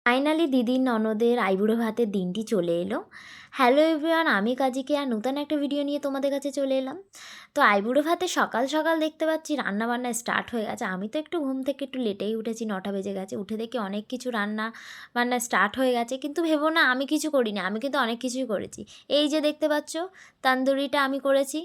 Finally দিদির ননদের আইবুড়ো ভাতের দিনটি চলে এলো। হ্যালো এভরিওয়ান, আমি কাজিকে আর নতুন একটা ভিডিও নিয়ে তোমাদের কাছে চলে এলাম। তো আইবুড়ো ভাতে সকাল সকাল দেখতে পাচ্ছি রান্নাবান্না স্টার্ট হয়ে গেছে। আমি তো একটু ঘুম থেকে একটু লেটেই উঠেছি, 9টা বেজে গেছে। উঠে দেখি অনেক কিছু রান্না বান্না স্টার্ট হয়ে গেছে, কিন্তু ভেবো না আমি কিছু করিনি, আমি কিন্তু অনেক কিছুই করেছি। এই যে দেখতে পাচ্ছ, তান্দুরিটা আমি করেছি,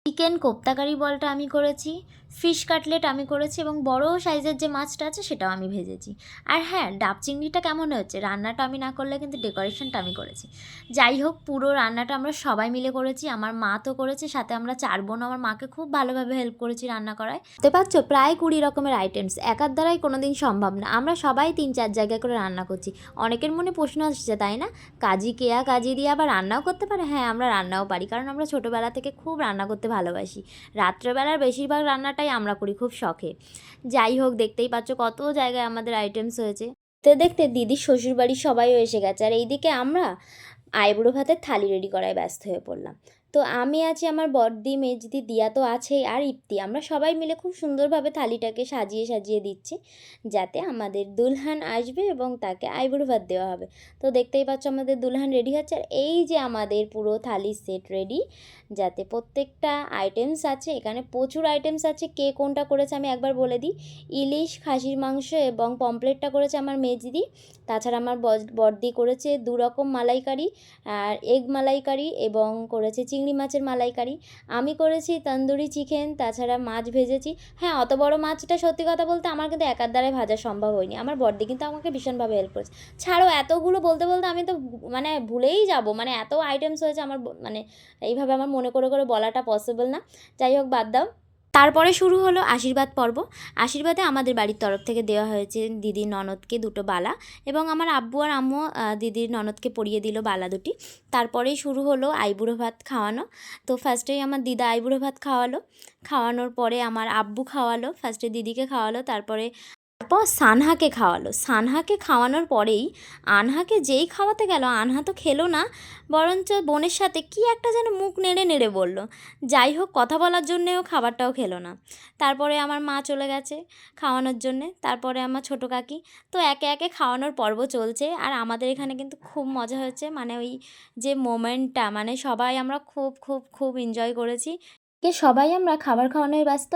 চিকেন কোপ্তাকারি বলটা আমি করেছি, ফিশ কাটলেট আমি করেছি এবং বড় সাইজের যে মাছটা আছে সেটাও আমি ভেজেছি। আর হ্যাঁ, ডাব চিংড়িটা কেমন হয়েছে, রান্নাটা আমি না করলে কিন্তু ডেকোরেশনটা আমি করেছি। যাই হোক, পুরো রান্নাটা আমরা সবাই মিলে করেছি, আমার মা তো করেছে, সাথে আমরা 4 বোন আমার মাকে খুব ভালোভাবে হেল্প করেছি রান্না করায়। বুঝতে পারছো, প্রায় 20 রকমের আইটেমস একার দ্বারাই কোনো দিন সম্ভব না। আমরা সবাই 3-4 জায়গায় করে রান্না করছি। অনেকের মনে প্রশ্ন আসছে, তাই না, কাজী কেয়া কাজী দিয়ে আবার রান্নাও করতে পারে? হ্যাঁ, আমরা রান্নাও পারি, কারণ আমরা ছোটোবেলা থেকে খুব রান্না করতে ভালোবাসি। রাত্রেবেলার বেশিরভাগ রান্নাটাই আমরা করি খুব শখে। যাই হোক, দেখতেই পাচ্ছ কত জায়গায় আমাদের আইটেমস হয়েছে। দেখতে দেখতে দিদির শ্বশুরবাড়ির সবাইও এসে গেছে, আর এইদিকে আমরা আইবুড়ো ভাতের থালি রেডি করায় ব্যস্ত হয়ে পড়লাম। তো আমি আছি, আমার বড়দি মেজদি দিয়া তো আছেই, আর ইপ্তি, আমরা সবাই মিলে খুব সুন্দরভাবে থালিটাকে সাজিয়ে সাজিয়ে দিচ্ছি, যাতে আমাদের দুলহান আসবে এবং তাকে আইবুড়ো ভাত দেওয়া হবে। তো দেখতেই পাচ্ছ আমাদের দুলহান রেডি হচ্ছে, আর এই যে আমাদের পুরো থালি সেট রেডি, যাতে প্রত্যেকটা আইটেমস আছে, এখানে প্রচুর আইটেমস আছে। কে কোনটা করেছে আমি একবার বলে দিই। ইলিশ, খাসির মাংস এবং পমপ্লেটটা করেছে আমার মেজদি। তাছাড়া আমার বড়দি করেছে 2 রকম মালাইকারি, আর এগ মালাইকারি, এবং করেছে চিংড়ি মাছের মালাইকারি। আমি করেছি তন্দুরি চিকেন, তাছাড়া মাছ ভেজেছি। হ্যাঁ, অত বড় মাছটা সত্যি কথা বলতে আমার কিন্তু একার দ্বারাই ভাজা সম্ভব হয়নি, আমার বড়দি কিন্তু আমাকে ভীষণভাবে হেল্প করেছে। ছাড়ো, এতগুলো বলতে বলতে আমি তো মানে ভুলেই যাব, মানে এত আইটেমস হয়েছে আমার মানে এইভাবে আমার মনে করে করে বলাটা পসিবল না। যাই হোক, বাদ দাও। তারপরে শুরু হলো আশীর্বাদ পর্ব। আশীর্বাদে আমাদের বাড়ির তরফ থেকে দেওয়া হয়েছে দিদির ননদকে 2টো বালা, এবং আমার আব্বু আর আম্মু দিদির ননদকে পরিয়ে দিল বালা 2টি। তারপরেই শুরু হলো আইবুড়ো ভাত খাওয়ানো। তো ফার্স্টেই আমার দিদা আইবুড়ো ভাত খাওয়ালো, খাওয়ানোর পরে আমার আব্বু খাওয়ালো, ফার্স্টে দিদিকে খাওয়ালো, তারপর সানহাকে খাওয়ালো। সানহাকে খাওয়ানোর পরেই আনহাকে যেই খাওয়াতে গেল, আনহা তো খেলো না, বরঞ্চ বোনের সাথে কি একটা যেন মুখ নেড়ে নেড়ে বলল। যাই হোক, কথা বলার জন্যেও খাবারটাও খেলো না। তারপরে আমার মা চলে গেছে খাওয়ানোর জন্যে, তারপরে আমার ছোটো কাকি। তো একে একে খাওয়ানোর পর্ব চলছে, আর আমাদের এখানে কিন্তু খুব মজা হয়েছে, মানে ওই যে মোমেন্টটা, মানে সবাই আমরা খুব খুব খুব এনজয় করেছি। সবাই আমরা খাবার খাওয়ানোয় ব্যস্ত,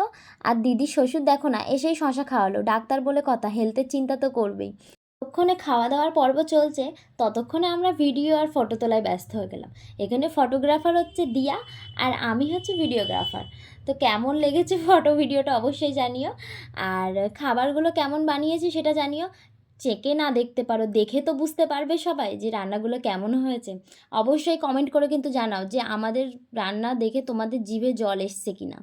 আর দিদির শ্বশুর দেখো না, এসেই শশা খাওয়ালো, ডাক্তার বলে কথা, হেলথের চিন্তা তো করবেই। যতক্ষণে খাওয়া দাওয়ার পর্ব চলছে, ততক্ষণে আমরা ভিডিও আর ফটো তোলায় ব্যস্ত হয়ে গেলাম। এখানে ফটোগ্রাফার হচ্ছে দিয়া, আর আমি হচ্ছে ভিডিওগ্রাফার। তো কেমন লেগেছে ফটো ভিডিওটা অবশ্যই জানিও, আর খাবারগুলো কেমন বানিয়েছি সেটা জানিও। চেকে না দেখতে পারো, দেখে তো বুঝতে পারবে সবাই যে রান্নাগুলো কেমন হয়েছে। অবশ্যই কমেন্ট করে কিন্তু জানাও যে আমাদের রান্না দেখে তোমাদের জিভে জল এসছে কিনা।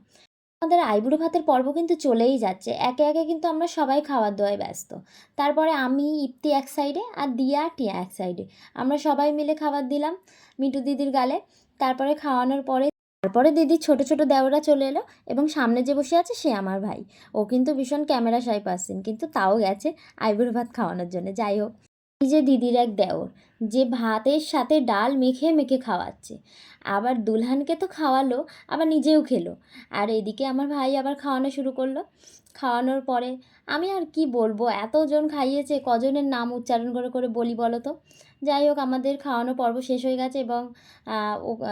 আমাদের আইবুড়ো ভাতের পর্ব কিন্তু চলেই যাচ্ছে, একে একে কিন্তু আমরা সবাই খাওয়ার দাওয়ায় ব্যস্ত। তারপরে আমি, ইপ্তি এক সাইডে, আর দিয়া টিয়া এক সাইডে, আমরা সবাই মিলে খাবার দিলাম মিঠু দিদির গালে। তারপরে খাওয়ানোর পরে দিদির ছোট ছোট দেওরা চলে এলো, এবং সামনে যে বসে আছে সে আমার ভাই। ও কিন্তু ভীষণ ক্যামেরা শাই পার্সন, কিন্তু তাও গেছে আইবুড়ো ভাত খাওয়ানোর জন্য। যাই হোক, এই যে দিদির এক দেওর, যে ভাতের সাথে ডাল মেখে মেখে খাওয়াচ্ছে, আবার দুলহানকে তো খাওয়ালো, আবার নিজেও খেলো। আর এদিকে আমার ভাই আবার খাওয়ানো শুরু করলো। খাওয়ানোর পরে আমি আর কি বলবো, এতজন খাইয়েছে, কজনের নাম উচ্চারণ করে করে বলি বলো তো। যাই হোক, আমাদের খাওয়ানো পর্ব শেষ হয়ে গেছে, এবং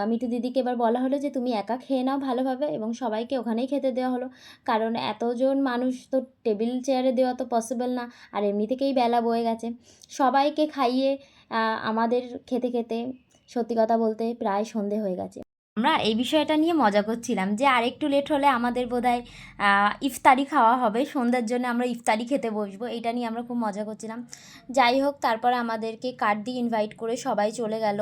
মিঠু দিদিকে এবার বলা হলো যে তুমি একা খেয়ে নাও ভালোভাবে, এবং সবাইকে ওখানেই খেতে দেওয়া হলো, কারণ এতজন মানুষ তো টেবিল চেয়ারে দেওয়া তো পসিবল না, আর এমনি থেকেই বেলা বয়ে গেছে। সবাইকে খাইয়ে আমাদের খেতে খেতে সত্যি কথা বলতে প্রায় সন্ধে হয়ে গেছে। আমরা এই বিষয়টা নিয়ে মজা করছিলাম যে আরেকটু লেট হলে আমাদের বোধহয় ইফতারি খাওয়া হবে, সন্ধ্যার জন্য আমরা ইফতারি খেতে বসবো, এটা নিয়ে আমরা খুব মজা করছিলাম। যাই হোক, তারপরে আমাদেরকে কার্ড দিয়ে ইনভাইট করে সবাই চলে গেল,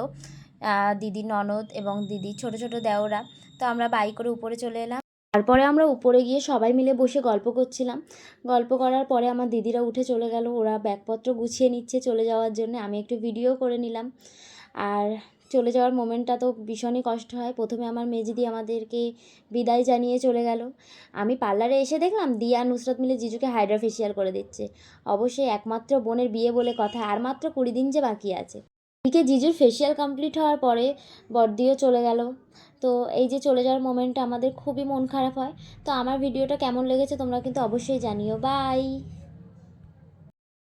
দিদির ননদ এবং দিদির ছোট ছোট দেওরা। তো আমরা বাইক করে উপরে চলে এলাম। তারপরে আমরা উপরে গিয়ে সবাই মিলে বসে গল্প করছিলাম। গল্প করার পরে আমার দিদিরা উঠে চলে গেল, ওরা ব্যাগপত্র গুছিয়ে নিচ্ছে চলে যাওয়ার জন্য। আমি একটু ভিডিও করে নিলাম। আর চলে যাওয়ার মোমেন্টটা তো ভীষণই কষ্ট হয়। প্রথমে আমার মেজদি আমাদেরকে বিদায় জানিয়ে চলে গেল। আমি পার্লারে এসে দেখলাম দিয়া নুসরত মিলে জিজুকে হাইড্রা ফেশিয়াল করে দিচ্ছে। অবশ্যই একমাত্র বোনের বিয়ে বলে কথা, আর মাত্র 20 দিন যে বাকি আছে। এদিকে জিজুর ফেশিয়াল কমপ্লিট হওয়ার পরে বড়দিও চলে গেল। তো এই যে চলে যাওয়ার মোমেন্টটা আমাদের খুবই মন খারাপ হয়। তো আমার ভিডিওটা কেমন লেগেছে তোমরা কিন্তু অবশ্যই জানিও। বাই।